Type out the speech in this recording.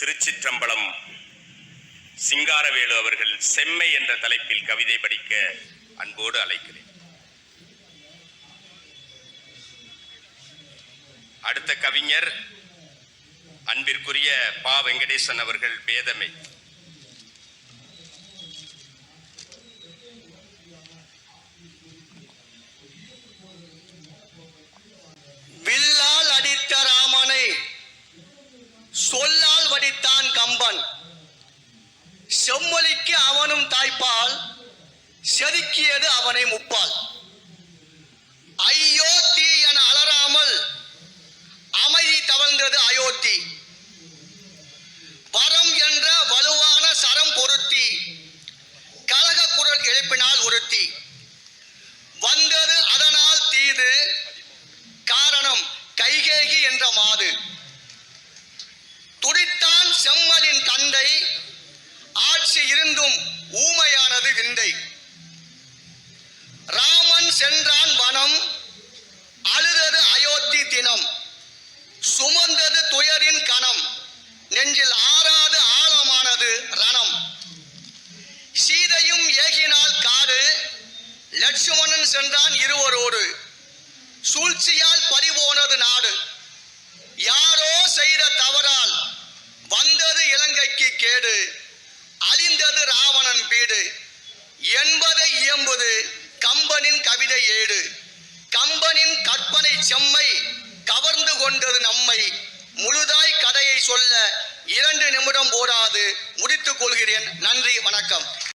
திருச்சிற்றம்பலம் சிங்காரவேலு அவர்கள் செம்மை என்ற தலைப்பில் கவிதை படிக்க அன்போடு அழைக்கிறேன். அடுத்த கவிஞர் அன்பிற்குரிய பா. வெங்கடேசன் அவர்கள் பேதமை. வில்லால் அடித்த ராமனை சொல்லால் வடித்தான் கம்பன். செம்மொழிக்கு அவனும் தாய்ப்பால், செதுக்கியது அவனை முப்பால். ஐயோ தீ என அலறாமல் அமைதி தவழ்ந்தது அயோத்தி. வரம் என்ற வலுவான சரம் பொருத்தி கலக குரல் எழுப்பினால் ஒருத்தி. வந்தது அதனால் தீது, காரணம் கைகேகி என்ற மாது. துடித்தான் செம்மலின் தந்தை, ஆட்சி இருந்தும் ஊமையானது விந்தை. ராமன் சென்றான் வனம், அழுதது அயோத்தி தினம். சுமந்தது துயரின் கணம், நெஞ்சில் ஆறாது ஆழமானது ரணம். சீதையும் ஏகினால் காடு, லட்சுமணன் சென்றான் இருவரோடு. சூழ்ச்சியால் பறிபோனது நாடு. யாரோ செய்த தவறால் வந்தது இலங்கைக்கு கேடு. அழிந்தது ராவணன் பீடு என்பதை இயம்புது கம்பனின் கவிதை ஏடு. கம்பனின் கற்பனை செம்மை கவர்ந்து கொண்டது நம்மை. முழுதாய் கதையை சொல்ல 2 நிமிடம் போராது முடித்துக் கொள்கிறேன். நன்றி, வணக்கம்.